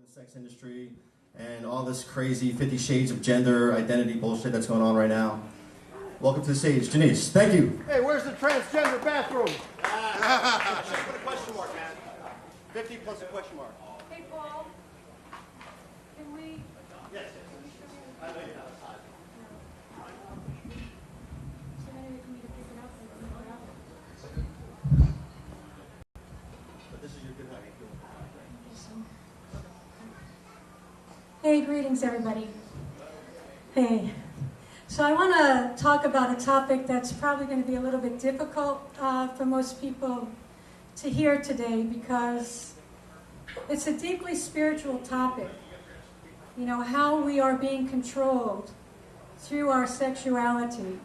the sex industry and all this crazy 50 Shades of Gender identity bullshit that's going on right now. Welcome to the stage, Janice. Thank you. Hey, where's the transgender bathroom? Just put a question mark, man. 50 plus a question mark. Hey, Paul. Can we... Yes. I know you're outside. So maybe we can pick it up and put it out. But this is your good night. Hey, greetings, everybody. Hey. So I want to talk about a topic that's probably going to be a little bit difficult for most people to hear today because it's a deeply spiritual topic. You know, how we are being controlled through our sexuality,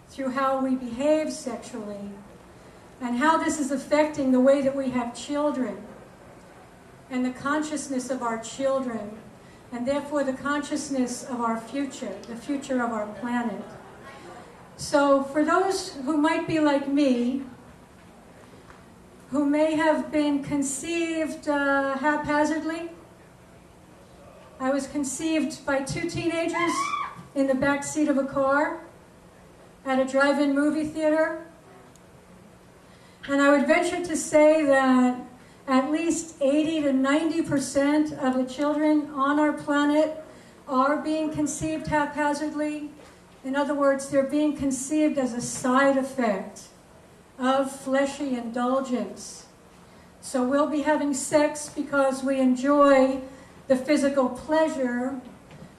through how we behave sexually, and how this is affecting the way that we have children and the consciousness of our children, and therefore the consciousness of our future, the future of our planet. So for those who might be like me, who may have been conceived haphazardly, I was conceived by two teenagers in the back seat of a car at a drive-in movie theater. And I would venture to say that at least 80 to 90% of the children on our planet are being conceived haphazardly. In other words, they're being conceived as a side effect of fleshy indulgence. So we'll be having sex because we enjoy the physical pleasure,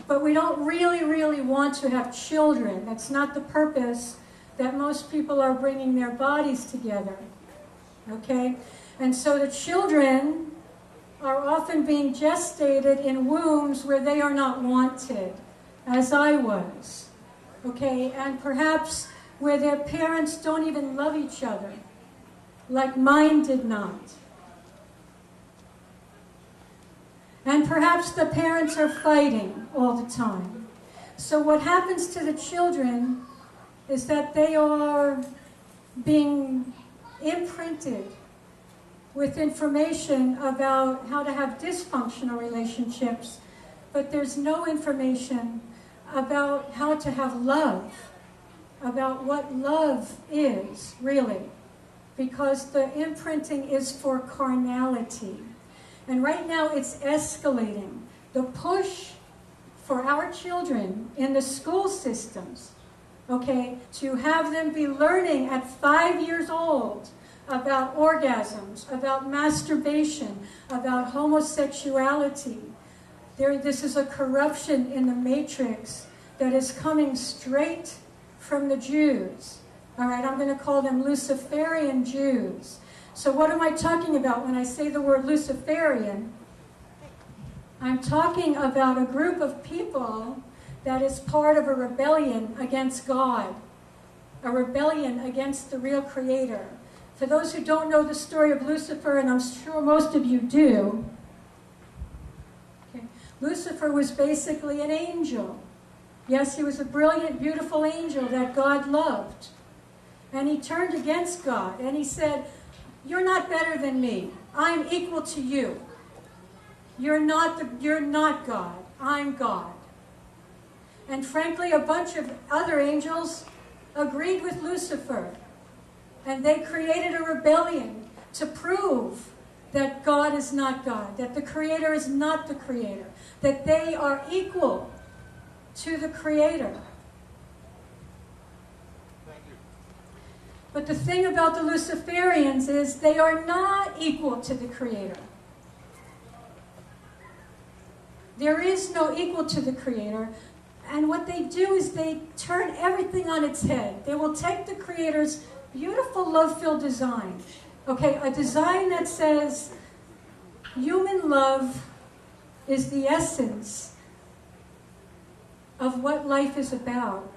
but we don't really want to have children. That's not the purpose that most people are bringing their bodies together. Okay? And so the children are often being gestated in wombs where they are not wanted, as I was, okay? And perhaps where their parents don't even love each other, like mine did not. And perhaps the parents are fighting all the time. So what happens to the children is that they are being imprinted with information about how to have dysfunctional relationships, but there's no information about how to have love, about what love is, really, because the imprinting is for carnality. And right now it's escalating. The push for our children in the school systems, okay, to have them be learning at 5 years old about orgasms, about masturbation, about homosexuality. This is a corruption in the matrix that is coming straight from the Jews. All right, I'm going to call them Luciferian Jews. So what am I talking about when I say the word Luciferian? I'm talking about a group of people that is part of a rebellion against God, a rebellion against the real Creator. For those who don't know the story of Lucifer, and I'm sure most of you do, okay, Lucifer was basically an angel. Yes, he was a brilliant, beautiful angel that God loved. And he turned against God, and he said, "You're not better than me. I'm equal to you. You're not God. I'm God." And frankly, a bunch of other angels agreed with Lucifer. And they created a rebellion to prove that God is not God, that the Creator is not the Creator, that they are equal to the Creator. Thank you. But the thing about the Luciferians is they are not equal to the Creator. There is no equal to the Creator. And what they do is they turn everything on its head. They will take the Creator's beautiful love-filled design. Okay, a design that says human love is the essence of what life is about.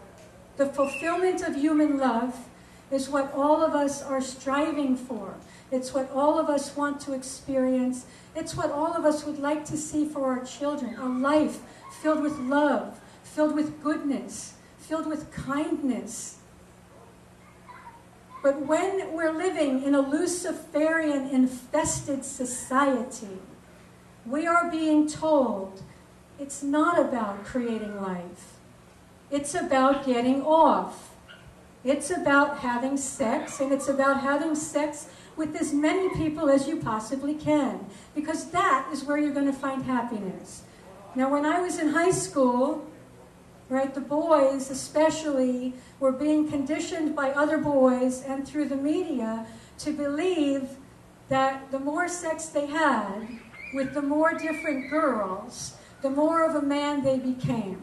The fulfillment of human love is what all of us are striving for. It's what all of us want to experience. It's what all of us would like to see for our children. A life filled with love, filled with goodness, filled with kindness. But when we're living in a Luciferian-infested society, we are being told it's not about creating life. It's about getting off. It's about having sex, and it's about having sex with as many people as you possibly can, because that is where you're going to find happiness. Now, when I was in high school, right, the boys especially were being conditioned by other boys and through the media to believe that the more sex they had with the more different girls, the more of a man they became.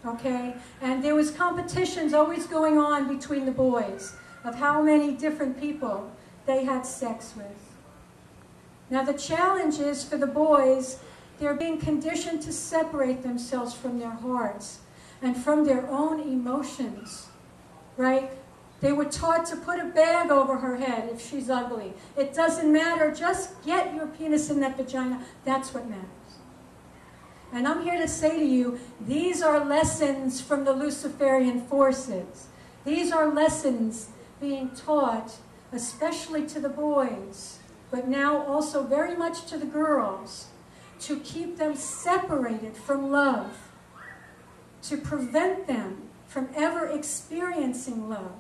Okay? And there was competitions always going on between the boys of how many different people they had sex with. Now the challenge is for the boys, they're being conditioned to separate themselves from their hearts and from their own emotions, right? They were taught to put a bag over her head if she's ugly. It doesn't matter, just get your penis in that vagina. That's what matters. And I'm here to say to you, these are lessons from the Luciferian forces. These are lessons being taught, especially to the boys, but now also very much to the girls, to keep them separated from love, to prevent them from ever experiencing love.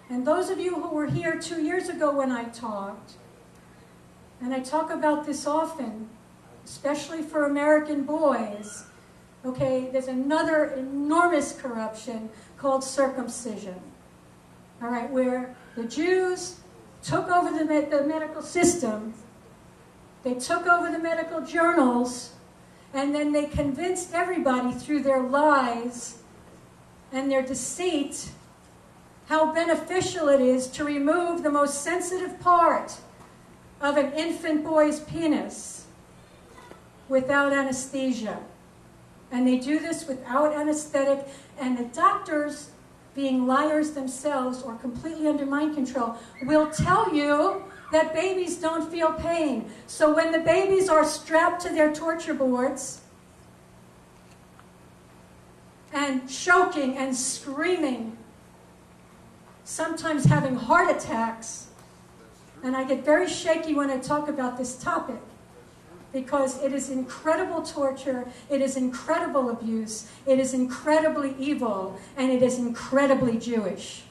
And those of you who were here 2 years ago when I talked, and I talk about this often, especially for American boys, okay, there's another enormous corruption called circumcision, all right, where the Jews took over the medical system, they took over the medical journals, and then they convinced everybody through their lies and their deceit how beneficial it is to remove the most sensitive part of an infant boy's penis without anesthesia. And they do this without anesthetic, and the doctors, being liars themselves or completely under mind control, will tell you that babies don't feel pain. So when the babies are strapped to their torture boards and choking and screaming, sometimes having heart attacks, and I get very shaky when I talk about this topic, because it is incredible torture, it is incredible abuse, it is incredibly evil, and it is incredibly Jewish.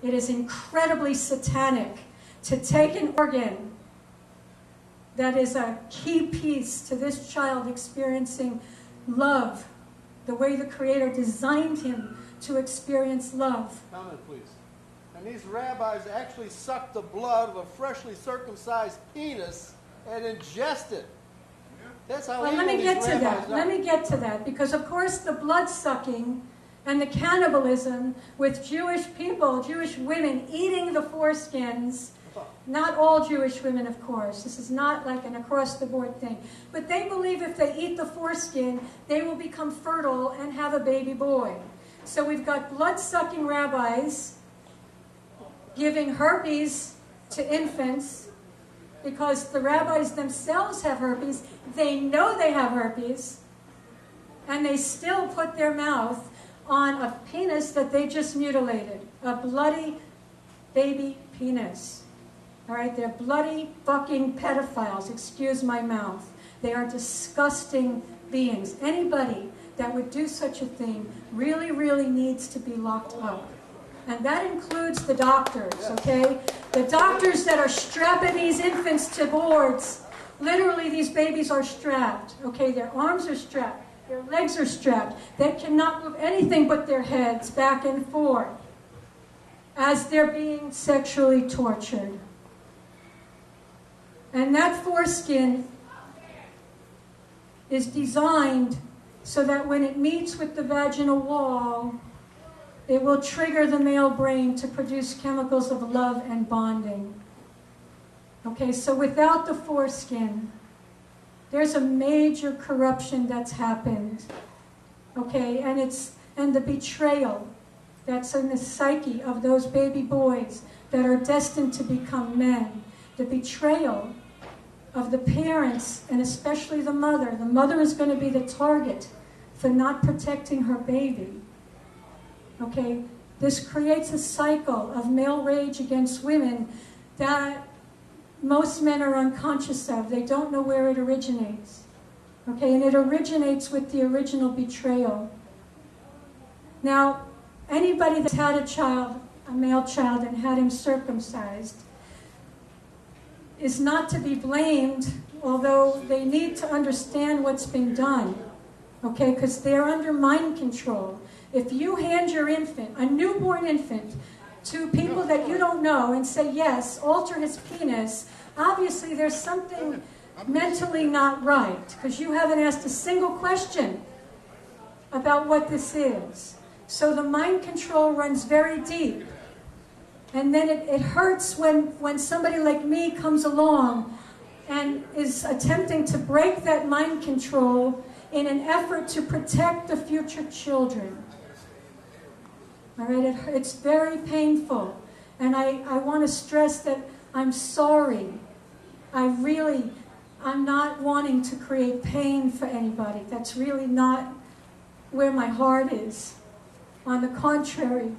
It is incredibly satanic to take an organ that is a key piece to this child experiencing love, the way the Creator designed him to experience love. Comment, please. And these rabbis actually suck the blood of a freshly circumcised penis and ingest it. That's how Well, evil let me these get to rabbis that. are. Let me get to that, because of course the blood sucking and the cannibalism with Jewish people, Jewish women eating the foreskins. Not all Jewish women, of course. This is not like an across-the-board thing. But they believe if they eat the foreskin, they will become fertile and have a baby boy. So we've got blood-sucking rabbis giving herpes to infants because the rabbis themselves have herpes. They know they have herpes, and they still put their mouth on a penis that they just mutilated, a bloody baby penis. All right, they're bloody fucking pedophiles, excuse my mouth. They are disgusting beings. Anybody that would do such a thing really, really needs to be locked up. And that includes the doctors, okay? The doctors that are strapping these infants to boards. Literally, these babies are strapped, okay? Their arms are strapped, their legs are strapped. They cannot move anything but their heads back and forth as they're being sexually tortured. And that foreskin is designed so that when it meets with the vaginal wall, it will trigger the male brain to produce chemicals of love and bonding. Okay, so without the foreskin, there's a major corruption that's happened. Okay, and the betrayal that's in the psyche of those baby boys that are destined to become men. The betrayal of the parents, and especially the mother. The mother is going to be the target for not protecting her baby. Okay? This creates a cycle of male rage against women that most men are unconscious of. They don't know where it originates. Okay, and it originates with the original betrayal. Now, anybody that's had a child, a male child, and had him circumcised is not to be blamed, although they need to understand what's been done, okay, because they're under mind control. If you hand your infant, a newborn infant, to people that you don't know and say, yes, alter his penis, obviously there's something mentally not right, because you haven't asked a single question about what this is. So the mind control runs very deep. And then it hurts when somebody like me comes along and is attempting to break that mind control in an effort to protect the future children. All right, it's very painful. And I want to stress that I'm sorry. I'm not wanting to create pain for anybody. That's really not where my heart is. On the contrary,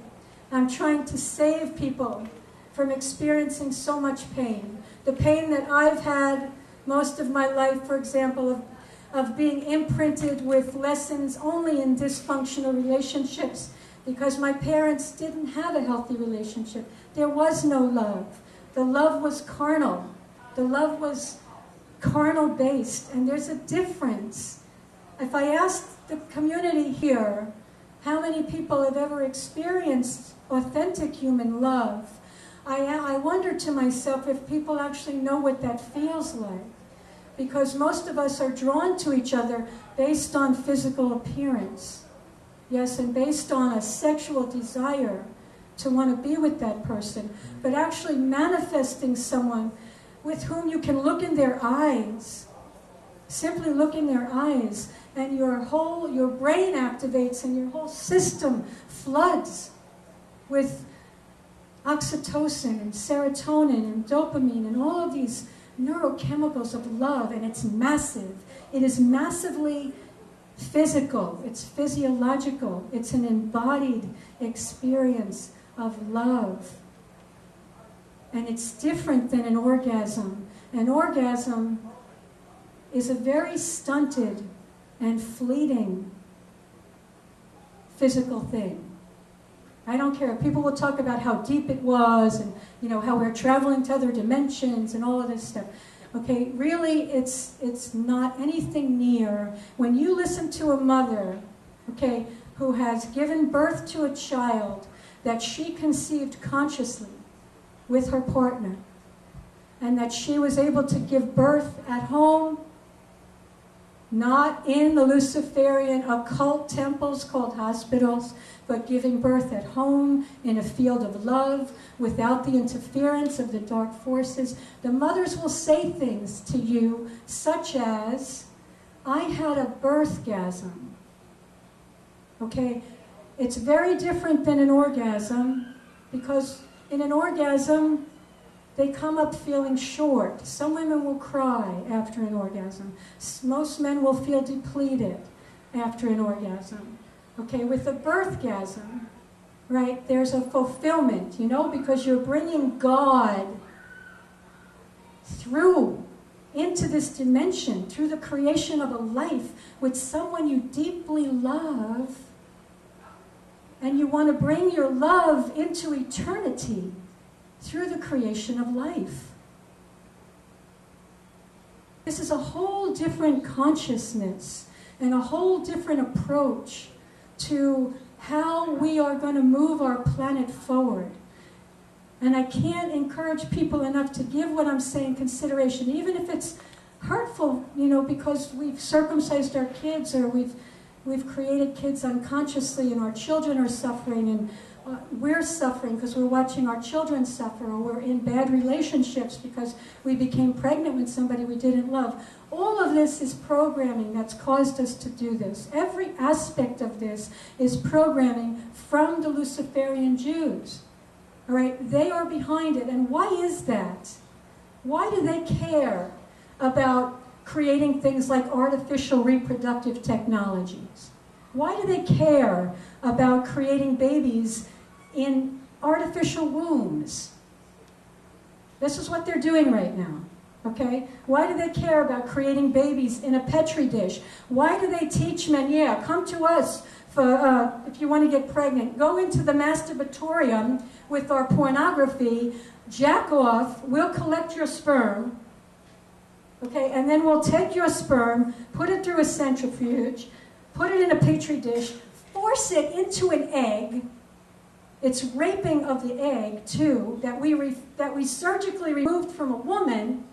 I'm trying to save people from experiencing so much pain. The pain that I've had most of my life, for example, of being imprinted with lessons only in dysfunctional relationships because my parents didn't have a healthy relationship. There was no love. The love was carnal. The love was carnal-based, and there's a difference. If I asked the community here, how many people have ever experienced authentic human love, I wonder to myself if people actually know what that feels like. Because most of us are drawn to each other based on physical appearance. Yes, and based on a sexual desire to want to be with that person. But actually manifesting someone with whom you can look in their eyes, simply look in their eyes, and your brain activates and your whole system floods with oxytocin and serotonin and dopamine and all of these neurochemicals of love, and it's massive. It is massively physical. It's physiological. It's an embodied experience of love. And it's different than an orgasm. An orgasm is a very stunted and fleeting physical thing. I don't care. People will talk about how deep it was and, how we're traveling to other dimensions and all of this stuff. Okay, really, it's not anything near. When you listen to a mother, okay, who has given birth to a child that she conceived consciously with her partner, and that she was able to give birth at home, not in the Luciferian occult temples called hospitals, but giving birth at home in a field of love without the interference of the dark forces. The mothers will say things to you such as, I had a birthgasm. Okay? It's very different than an orgasm, because in an orgasm, they come up feeling short. Some women will cry after an orgasm. Most men will feel depleted after an orgasm. Okay, with a birthgasm, right, there's a fulfillment, because you're bringing God through into this dimension, through the creation of a life with someone you deeply love, and you want to bring your love into eternity through the creation of life. This is a whole different consciousness and a whole different approach to how we are going to move our planet forward. And I can't encourage people enough to give what I'm saying consideration, even if it's hurtful, because we've circumcised our kids, or we've created kids unconsciously, and our children are suffering, and we're suffering because we're watching our children suffer, or we're in bad relationships because we became pregnant with somebody we didn't love. All of this is programming that's caused us to do this. Every aspect of this is programming from the Luciferian Jews. All right? They are behind it. And why is that? Why do they care about creating things like artificial reproductive technologies? Why do they care about creating babies in artificial wombs? This is what they're doing right now. Okay? Why do they care about creating babies in a Petri dish? Why do they teach men, yeah, come to us for if you want to get pregnant. Go into the masturbatorium with our pornography, jack off, we'll collect your sperm, okay, and then we'll take your sperm, put it through a centrifuge, put it in a Petri dish, force it into an egg. It's raping of the egg, too, that we surgically removed from a woman.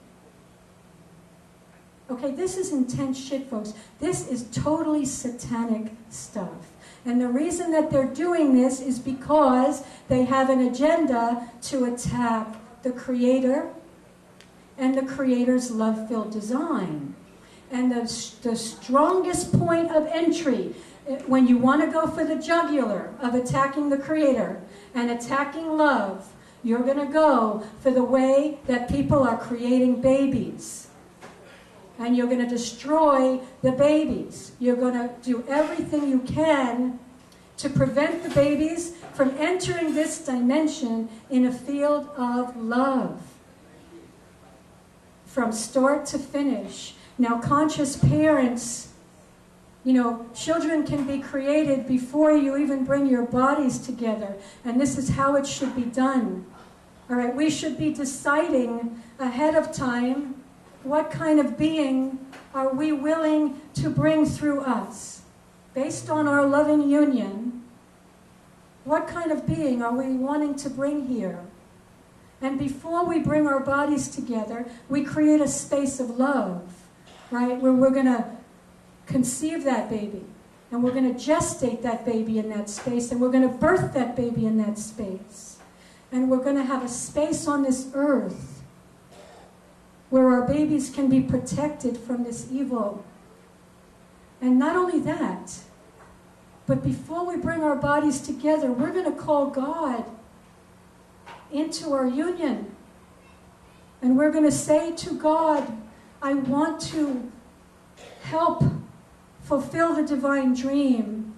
Okay, this is intense shit, folks. This is totally satanic stuff. And the reason that they're doing this is because they have an agenda to attack the Creator and the Creator's love-filled design. And the strongest point of entry, when you want to go for the jugular of attacking the Creator and attacking love, you're going to go for the way that people are creating babies. And you're going to destroy the babies. You're going to do everything you can to prevent the babies from entering this dimension in a field of love. From start to finish. Now, conscious parents, you know, children can be created before you even bring your bodies together. And this is how it should be done. All right, we should be deciding ahead of time what kind of being are we willing to bring through us? Based on our loving union, what kind of being are we wanting to bring here? And before we bring our bodies together, we create a space of love, right? Where we're going to conceive that baby. And we're going to gestate that baby in that space. And we're going to birth that baby in that space. And we're going to have a space on this earth where our babies can be protected from this evil. And not only that, but before we bring our bodies together, we're going to call God into our union. And we're going to say to God, I want to help fulfill the divine dream.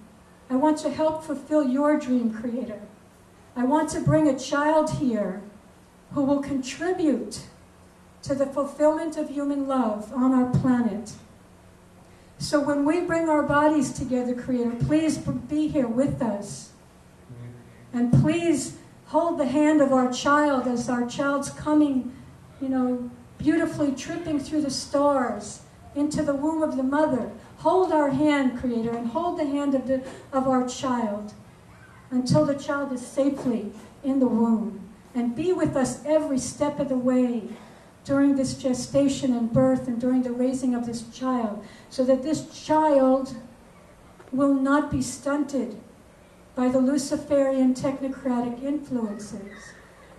I want to help fulfill your dream, Creator. I want to bring a child here who will contribute to the fulfillment of human love on our planet. So when we bring our bodies together, Creator, please be here with us. And please hold the hand of our child as our child's coming, you know, beautifully tripping through the stars into the womb of the mother. Hold our hand, Creator, and hold the hand of our child until the child is safely in the womb. And be with us every step of the way during this gestation and birth and during the raising of this child, so that this child will not be stunted by the Luciferian technocratic influences.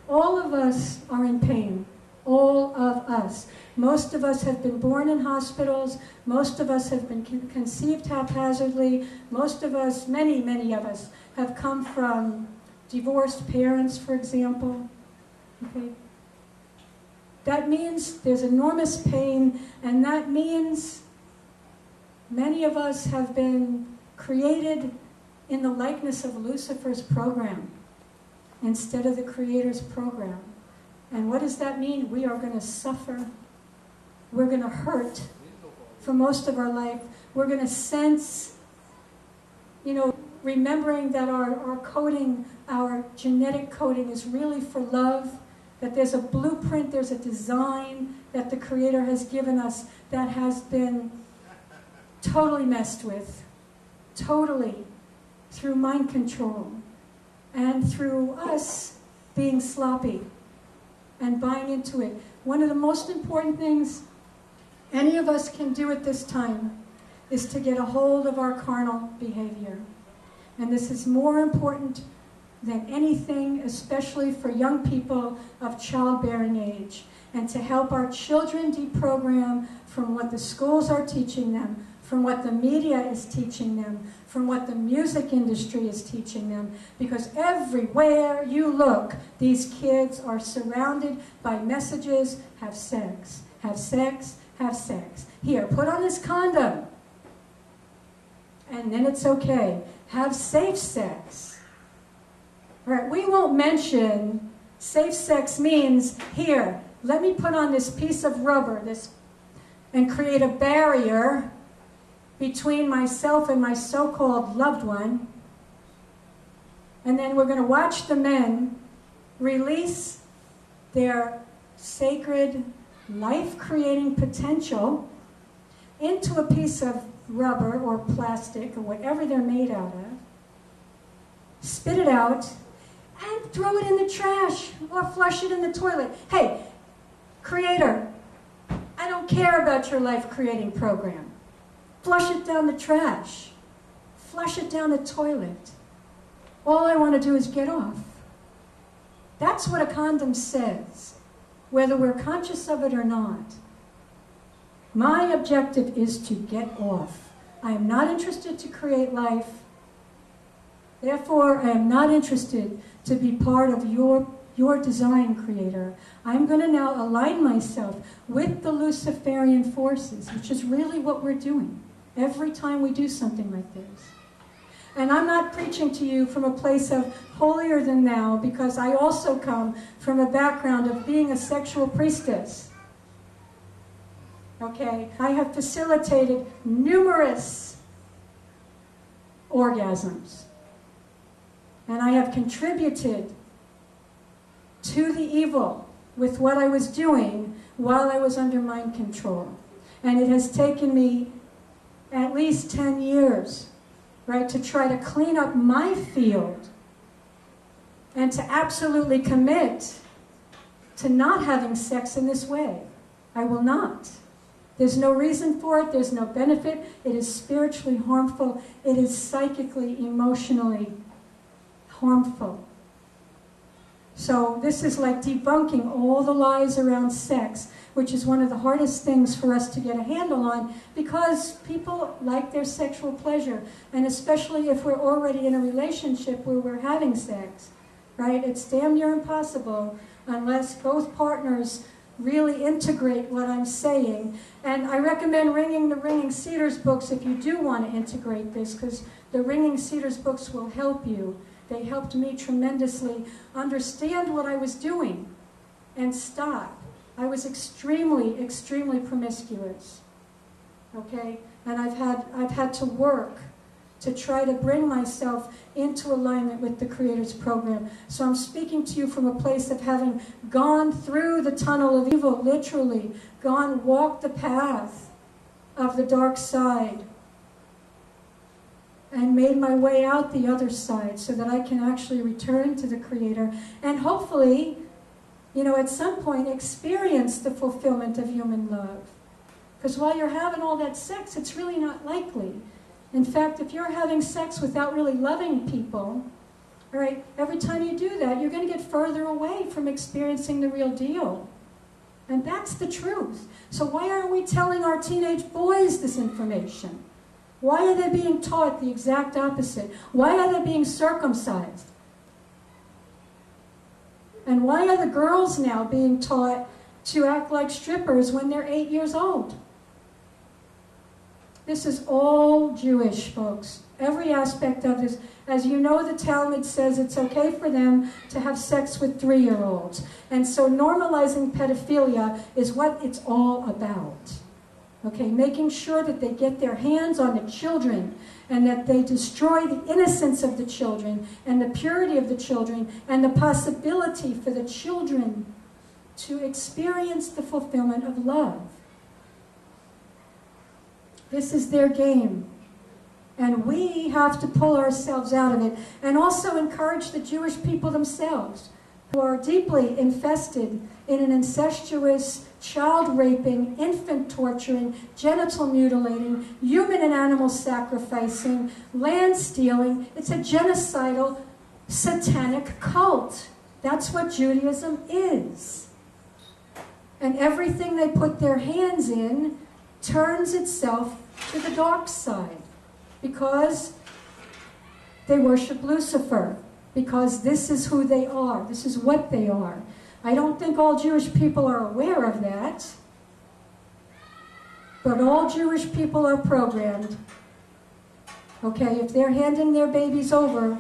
All of us are in pain. All of us. Most of us have been born in hospitals. Most of us have been conceived haphazardly. Most of us, many of us, have come from divorced parents, for example. Okay? That means there's enormous pain, and that means many of us have been created in the likeness of Lucifer's program instead of the Creator's program. And what does that mean? We are going to suffer. We're going to hurt for most of our life. We're going to sense, you know, remembering that our coding, our genetic coding is really for love, that there's a blueprint, there's a design that the Creator has given us that has been totally messed with, totally, through mind control and through us being sloppy and buying into it. One of the most important things any of us can do at this time is to get a hold of our carnal behavior. And this is more important than anything, especially for young people of childbearing age, and to help our children deprogram from what the schools are teaching them, from what the media is teaching them, from what the music industry is teaching them, because everywhere you look, these kids are surrounded by messages: have sex, have sex, have sex. Here, put on this condom, and then it's okay. Have safe sex. Right, we won't mention Safe sex means, here, let me put on this piece of rubber and create a barrier between myself and my so-called loved one. And then we're going to watch the men release their sacred life-creating potential into a piece of rubber or plastic or whatever they're made out of, spit it out, and throw it in the trash or flush it in the toilet. Hey, creator, I don't care about your life-creating program. Flush it down the trash. Flush it down the toilet. All I want to do is get off. That's what a condom says, whether we're conscious of it or not. My objective is to get off. I am not interested to create life. Therefore, I am not interested to be part of your design, creator. I'm going to now align myself with the Luciferian forces, which is really what we're doing every time we do something like this. And I'm not preaching to you from a place of holier than thou, because I also come from a background of being a sexual priestess. Okay? I have facilitated numerous orgasms. And I have contributed to the evil with what I was doing while I was under mind control. And it has taken me at least 10 years, right, to try to clean up my field and to absolutely commit to not having sex in this way. I will not. There's no reason for it. There's no benefit. It is spiritually harmful. It is psychically, emotionally harmful. So this is like debunking all the lies around sex, which is one of the hardest things for us to get a handle on, because people like their sexual pleasure, and especially if we're already in a relationship where we're having sex, right? It's damn near impossible unless both partners really integrate what I'm saying. And I recommend reading the Ringing Cedars books if you do want to integrate this, because the Ringing Cedars books will help you. They helped me tremendously understand what I was doing and stop. I was extremely, extremely promiscuous, okay? And I've had to work to try to bring myself into alignment with the Creator's program. So I'm speaking to you from a place of having gone through the tunnel of evil, literally, walked the path of the dark side, and made my way out the other side so that I can actually return to the Creator and hopefully, you know, at some point experience the fulfillment of human love. Because while you're having all that sex, it's really not likely. In fact, if you're having sex without really loving people, all right, every time you do that, you're going to get further away from experiencing the real deal. And that's the truth. So why aren't we telling our teenage boys this information? Why are they being taught the exact opposite? Why are they being circumcised? And why are the girls now being taught to act like strippers when they're 8 years old? This is all Jewish, folks. Every aspect of this. As you know, the Talmud says it's okay for them to have sex with 3-year-olds. And so normalizing pedophilia is what it's all about. Okay, making sure that they get their hands on the children and that they destroy the innocence of the children and the purity of the children and the possibility for the children to experience the fulfillment of love. This is their game. And we have to pull ourselves out of it and also encourage the Jewish people themselves, who are deeply infested in an incestuous, child-raping, infant-torturing, genital-mutilating, human and animal sacrificing, land-stealing. It's a genocidal, satanic cult. That's what Judaism is. And everything they put their hands in turns itself to the dark side, because they worship Lucifer, because this is who they are. This is what they are. I don't think all Jewish people are aware of that, but all Jewish people are programmed. Okay, if they're handing their babies over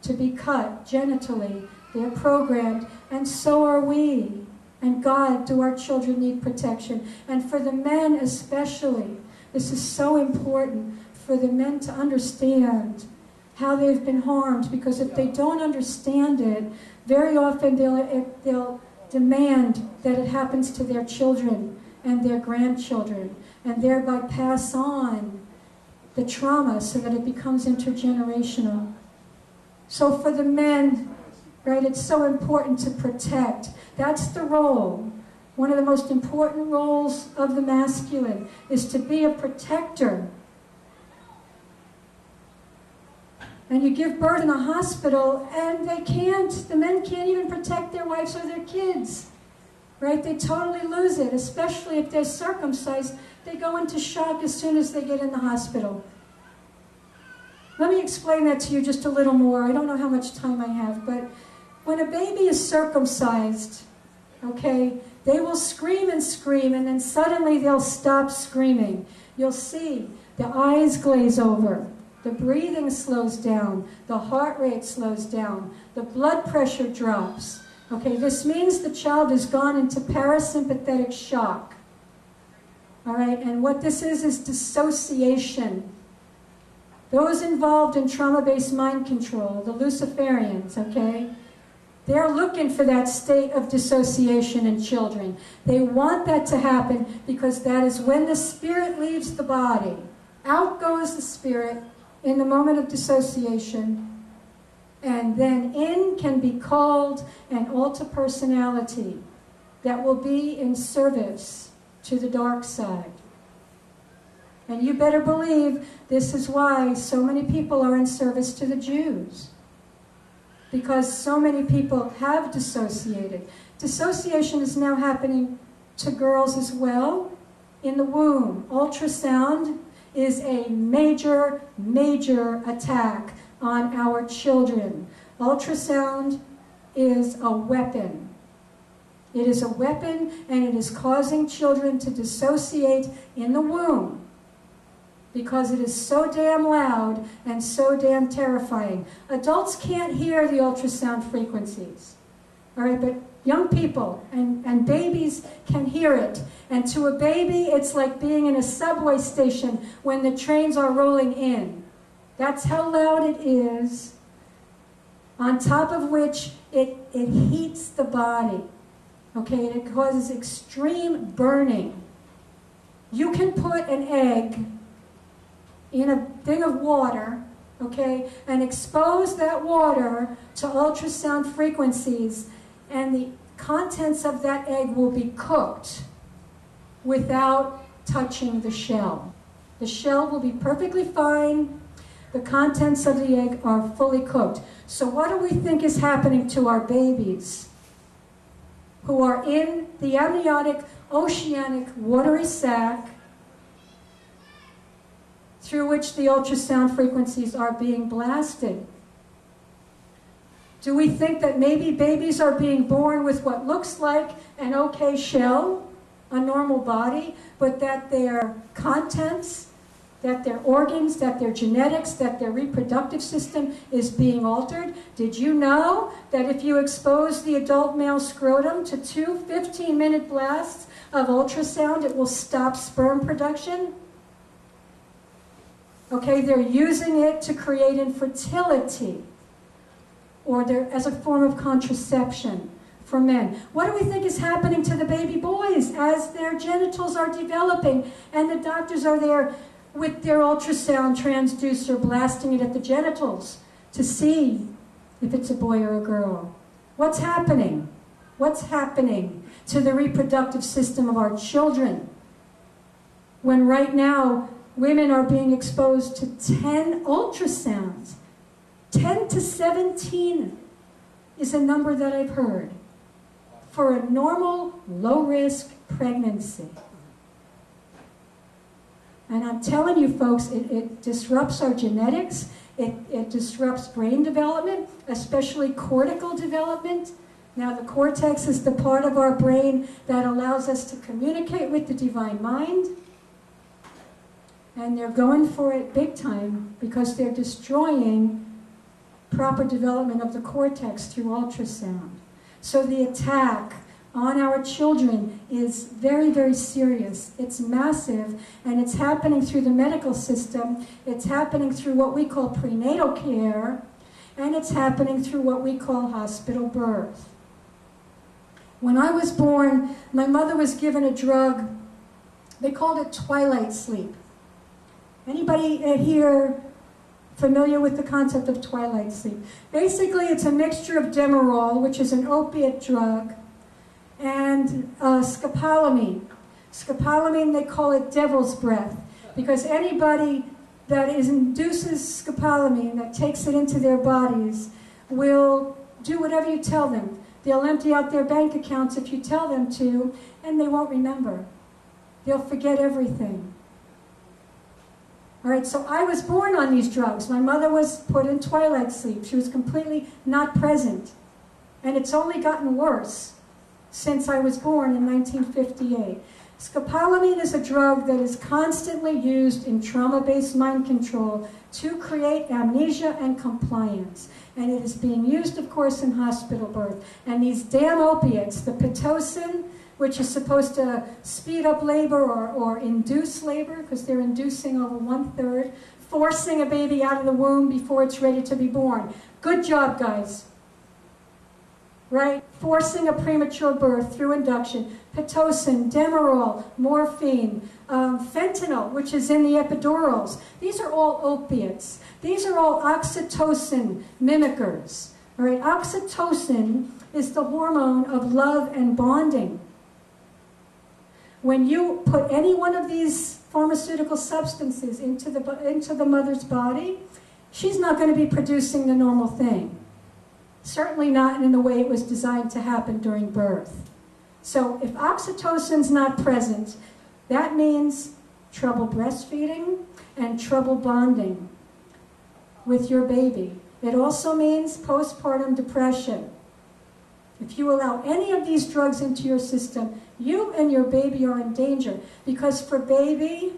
to be cut genitally, They're programmed, and so are we. And God, do our children need protection? And for the men especially, this is so important for the men to understand how they've been harmed, because if they don't understand it, very often they'll demand that it happens to their children and their grandchildren, and thereby pass on the trauma so that it becomes intergenerational. So for the men, right, it's so important to protect. That's the role. One of the most important roles of the masculine is to be a protector. And you give birth in a hospital, and the men can't even protect their wives or their kids. Right? They totally lose it, especially if they're circumcised. They go into shock as soon as they get in the hospital. Let me explain that to you just a little more. I don't know how much time I have, but when a baby is circumcised, okay, they will scream, and then suddenly they'll stop screaming. You'll see the eyes glaze over. The breathing slows down, the heart rate slows down, the blood pressure drops. Okay, this means the child has gone into parasympathetic shock. All right, and what this is dissociation. Those involved in trauma-based mind control, the Luciferians, okay, they're looking for that state of dissociation in children. They want that to happen because that is when the spirit leaves the body. Out goes the spirit in the moment of dissociation, and then in can be called an alter personality that will be in service to the dark side. And you better believe this is why so many people are in service to the Jews, because so many people have dissociated. Dissociation is now happening to girls as well in the womb. Ultrasound is a major, major attack on our children. Ultrasound is a weapon. It is a weapon, and it is causing children to dissociate in the womb because it is so damn loud and so damn terrifying. Adults can't hear the ultrasound frequencies, all right, but young people and babies can hear it. And to a baby, it's like being in a subway station when the trains are rolling in. That's how loud it is, on top of which it heats the body. Okay, and it causes extreme burning. You can put an egg in a thing of water, okay, and expose that water to ultrasound frequencies, and the contents of that egg will be cooked without touching the shell. The shell will be perfectly fine. The contents of the egg are fully cooked. So what do we think is happening to our babies who are in the amniotic, oceanic, watery sac through which the ultrasound frequencies are being blasted? Do we think that maybe babies are being born with what looks like an okay shell, a normal body, but that their contents, that their organs, that their genetics, that their reproductive system is being altered? Did you know that if you expose the adult male scrotum to 2 15-minute blasts of ultrasound, it will stop sperm production? Okay, they're using it to create infertility, or as a form of contraception for men. What do we think is happening to the baby boys as their genitals are developing and the doctors are there with their ultrasound transducer blasting it at the genitals to see if it's a boy or a girl? What's happening? What's happening to the reproductive system of our children when right now women are being exposed to 10 ultrasounds? 10 to 17 is a number that I've heard for a normal, low-risk pregnancy. And I'm telling you, folks, it disrupts our genetics. It disrupts brain development, especially cortical development. Now, the cortex is the part of our brain that allows us to communicate with the divine mind. And they're going for it big time because they're destroying proper development of the cortex through ultrasound. So the attack on our children is very, very serious. It's massive, and it's happening through the medical system. It's happening through what we call prenatal care, and it's happening through what we call hospital birth. When I was born, my mother was given a drug. They called it twilight sleep. Anybody here familiar with the concept of twilight sleep? Basically, it's a mixture of Demerol, which is an opiate drug, and scopolamine. Scopolamine, they call it devil's breath, because anybody that induces scopolamine, that takes it into their bodies, will do whatever you tell them. They'll empty out their bank accounts if you tell them to, and they won't remember. They'll forget everything. All right, so I was born on these drugs. My mother was put in twilight sleep. She was completely not present. And it's only gotten worse since I was born in 1958. Scopolamine is a drug that is constantly used in trauma-based mind control to create amnesia and compliance. And it is being used, of course, in hospital birth. And these damn opiates, the Pitocin, which is supposed to speed up labor or induce labor, because they're inducing over 1/3, forcing a baby out of the womb before it's ready to be born. Good job, guys. Right? Forcing a premature birth through induction. Pitocin, Demerol, morphine, fentanyl, which is in the epidurals. These are all opiates. These are all oxytocin mimickers. All right? Oxytocin is the hormone of love and bonding. When you put any one of these pharmaceutical substances into the mother's body, she's not going to be producing the normal thing. Certainly not in the way it was designed to happen during birth. So if oxytocin's not present, that means trouble breastfeeding and trouble bonding with your baby. It also means postpartum depression. If you allow any of these drugs into your system, you and your baby are in danger, because for baby,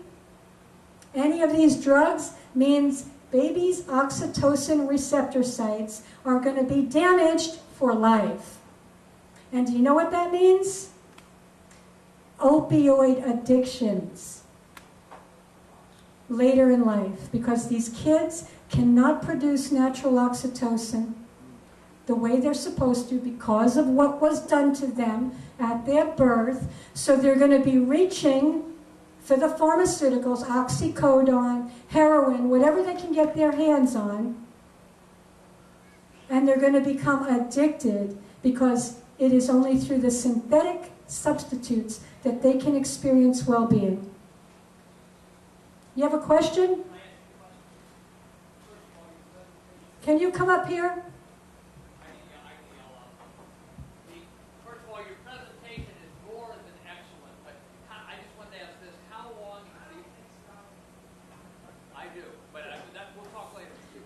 any of these drugs means baby's oxytocin receptor sites are going to be damaged for life. And do you know what that means? Opioid addictions later in life, because these kids cannot produce natural oxytocin the way they're supposed to because of what was done to them at their birth. So they're going to be reaching for the pharmaceuticals, oxycodone, heroin, whatever they can get their hands on. And they're going to become addicted because it is only through the synthetic substitutes that they can experience well-being. You have a question? Can you come up here?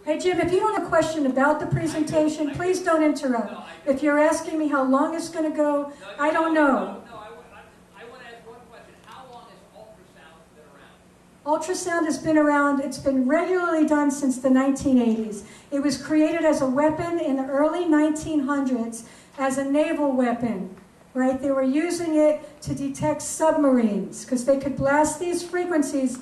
Hey, Jim, if you don't have a question about the presentation, please don't interrupt. If you're asking me how long it's going to go, I don't know. No, I want to ask one question. How long has ultrasound been around? Ultrasound has been around. It's been regularly done since the 1980s. It was created as a weapon in the early 1900s as a naval weapon, right? They were using it to detect submarines because they could blast these frequencies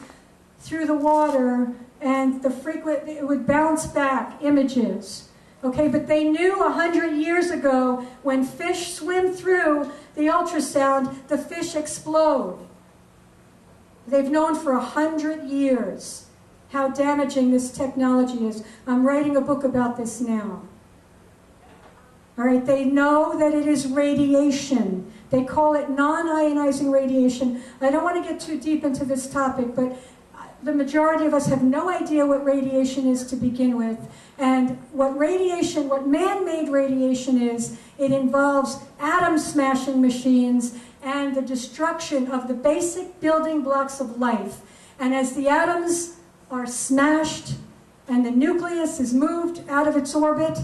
through the water, and it would bounce back images. Okay, but they knew 100 years ago when fish swim through the ultrasound, the fish explode. They've known for 100 years how damaging this technology is. I'm writing a book about this now. All right, they know that it is radiation. They call it non-ionizing radiation. I don't want to get too deep into this topic, but the majority of us have no idea what radiation is to begin with. And what man-made radiation is, it involves atom-smashing machines and the destruction of the basic building blocks of life. And as the atoms are smashed and the nucleus is moved out of its orbit,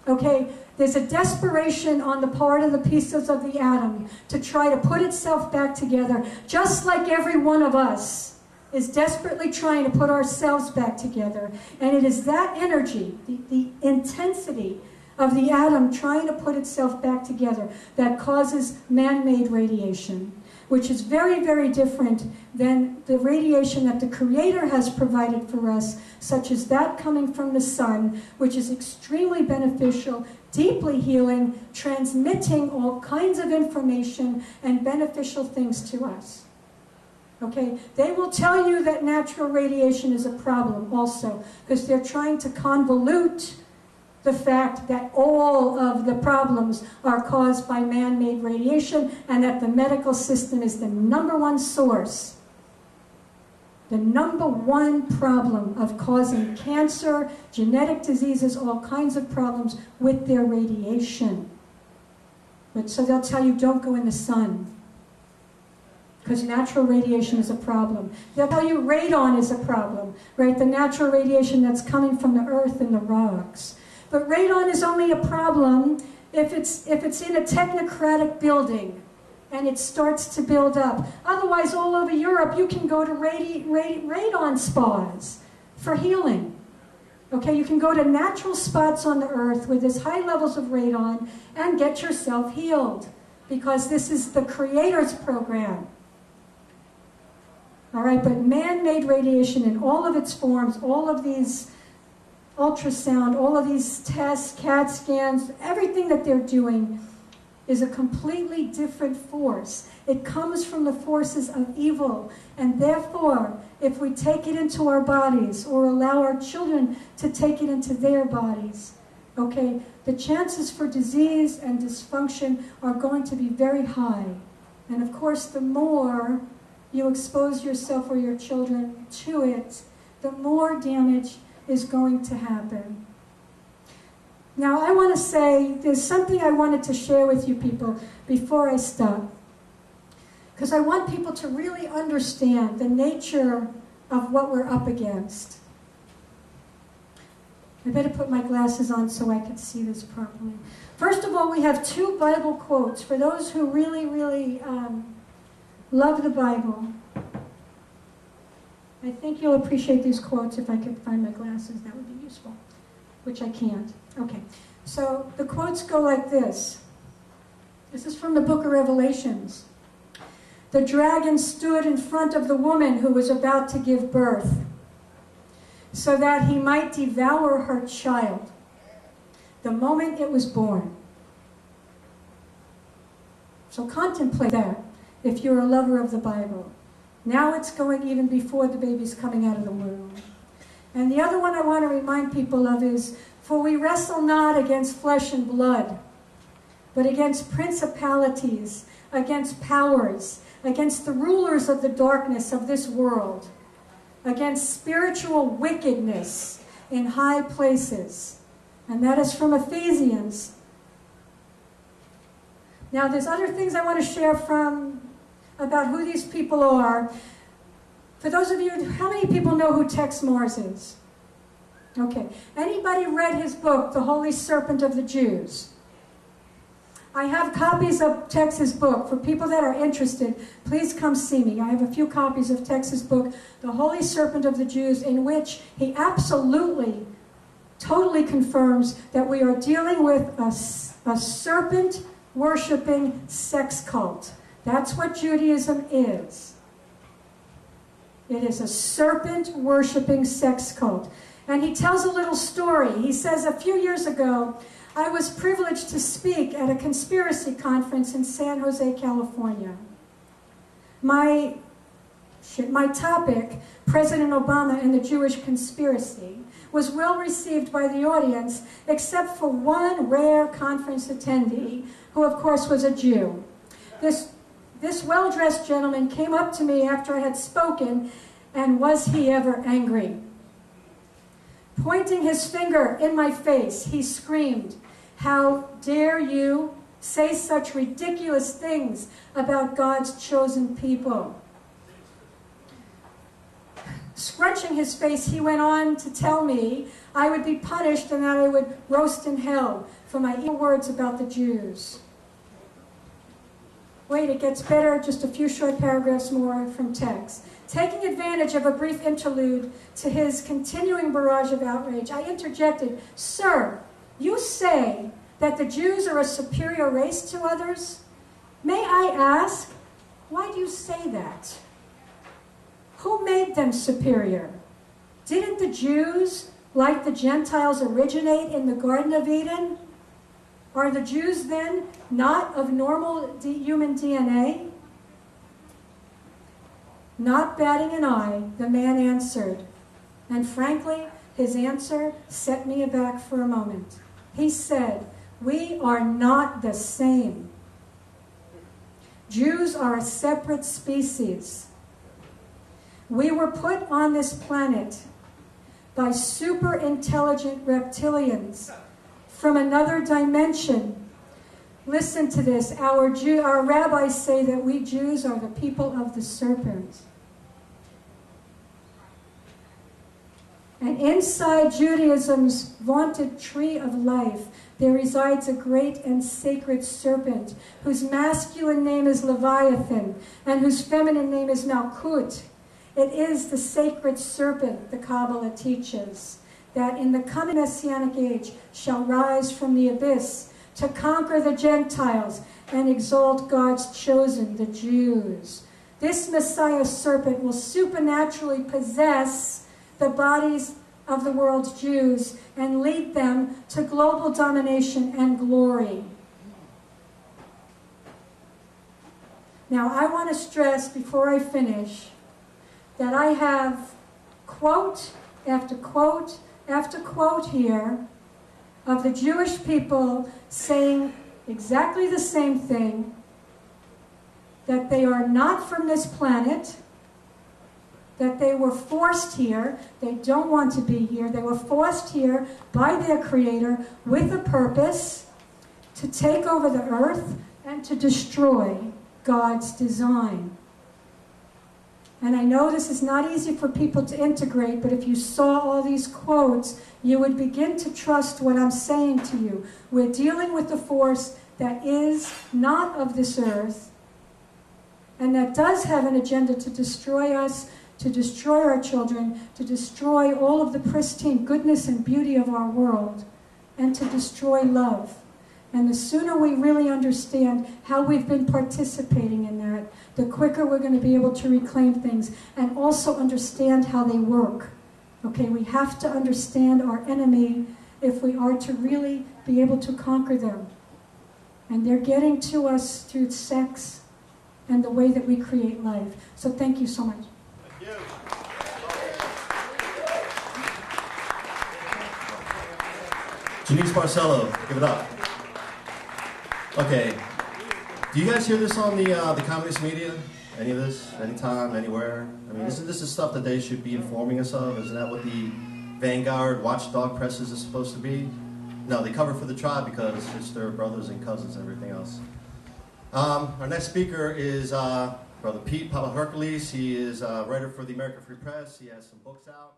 okay, there's a desperation on the part of the pieces of the atom to try to put itself back together, just like every one of us is desperately trying to put ourselves back together. And it is that energy, the intensity of the atom trying to put itself back together, that causes man-made radiation, which is very, very different than the radiation that the Creator has provided for us, such as that coming from the sun, which is extremely beneficial, deeply healing, transmitting all kinds of information and beneficial things to us. Okay, they will tell you that natural radiation is a problem also, because they're trying to convolute the fact that all of the problems are caused by man-made radiation, and that the medical system is the #1 source, the #1 problem of causing cancer, genetic diseases, all kinds of problems with their radiation. But so they'll tell you, don't go in the sun, because natural radiation is a problem. They'll tell you radon is a problem, right? The natural radiation that's coming from the earth and the rocks. But radon is only a problem if it's in a technocratic building and it starts to build up. Otherwise, all over Europe, you can go to radon spas for healing. Okay, you can go to natural spots on the earth with this high levels of radon and get yourself healed, because this is the Creator's program. All right, but man-made radiation in all of its forms, all of these ultrasound, all of these tests, CAT scans, everything that they're doing is a completely different force. It comes from the forces of evil, and therefore, if we take it into our bodies or allow our children to take it into their bodies, okay, the chances for disease and dysfunction are going to be very high. And of course, the more you expose yourself or your children to it, the more damage is going to happen. Now, I want to say, there's something I wanted to share with you people before I stop, because I want people to really understand the nature of what we're up against. I better put my glasses on so I can see this properly. First of all, we have 2 Bible quotes for those who really, really love the Bible. I think you'll appreciate these quotes. If I could find my glasses, that would be useful, which I can't. Okay, so the quotes go like this. This is from the book of Revelations. The dragon stood in front of the woman who was about to give birth, so that he might devour her child the moment it was born. So contemplate that if you're a lover of the Bible. Now it's going even before the baby's coming out of the womb. And the other one I want to remind people of is, for we wrestle not against flesh and blood, but against principalities, against powers, against the rulers of the darkness of this world, against spiritual wickedness in high places. And that is from Ephesians. Now, there's other things I want to share about who these people are. For those of you, how many people know who Tex Mars is? Okay. Anybody read his book, The Holy Serpent of the Jews? I have copies of Tex's book. For people that are interested, please come see me. I have a few copies of Tex's book, The Holy Serpent of the Jews, in which he absolutely, totally confirms that we are dealing with a serpent-worshipping sex cult. That's what Judaism is. It is a serpent-worshipping sex cult. And he tells a little story. He says, a few years ago, I was privileged to speak at a conspiracy conference in San Jose, California. My topic, President Obama and the Jewish conspiracy, was well received by the audience, except for one rare conference attendee, who of course was a Jew. This well-dressed gentleman came up to me after I had spoken, and was he ever angry? Pointing his finger in my face, he screamed, "How dare you say such ridiculous things about God's chosen people?" Scrunching his face, he went on to tell me I would be punished and that I would roast in hell for my evil words about the Jews. Wait, it gets better. Just a few short paragraphs more from Tex. Taking advantage of a brief interlude to his continuing barrage of outrage, I interjected, "Sir, you say that the Jews are a superior race to others? May I ask, why do you say that? Who made them superior? Didn't the Jews, like the Gentiles, originate in the Garden of Eden? Are the Jews then not of normal human DNA?" Not batting an eye, the man answered. And frankly, his answer set me aback for a moment. He said, "We are not the same. Jews are a separate species. We were put on this planet by super intelligent reptilians from another dimension. Listen to this. Our rabbis say that we Jews are the people of the serpent. And inside Judaism's vaunted tree of life, there resides a great and sacred serpent, whose masculine name is Leviathan, and whose feminine name is Malkut. It is the sacred serpent, the Kabbalah teaches, that in the coming Messianic age shall rise from the abyss to conquer the Gentiles and exalt God's chosen, the Jews. This Messiah serpent will supernaturally possess the bodies of the world's Jews and lead them to global domination and glory. Now, I want to stress before I finish that I have quote after quote after quote here of the Jewish people saying exactly the same thing, that they are not from this planet, that they were forced here, they don't want to be here, they were forced here by their Creator with a purpose to take over the earth and to destroy God's design. And I know this is not easy for people to integrate, but if you saw all these quotes, you would begin to trust what I'm saying to you. We're dealing with a force that is not of this earth, and that does have an agenda to destroy us, to destroy our children, to destroy all of the pristine goodness and beauty of our world, and to destroy love. And the sooner we really understand how we've been participating in that, the quicker we're going to be able to reclaim things and also understand how they work. Okay, we have to understand our enemy if we are to really be able to conquer them. And they're getting to us through sex and the way that we create life. So thank you so much. Thank you. Janice Barcelo, give it up. Okay, do you guys hear this on the communist media? Any of this? Anytime, anywhere? I mean, this is stuff that they should be informing us of. Isn't that what the vanguard watchdog presses is supposed to be? No, they cover for the tribe because it's their brothers and cousins and everything else. Our next speaker is Brother Pete Papa Hercules. He is a writer for the American Free Press. He has some books out.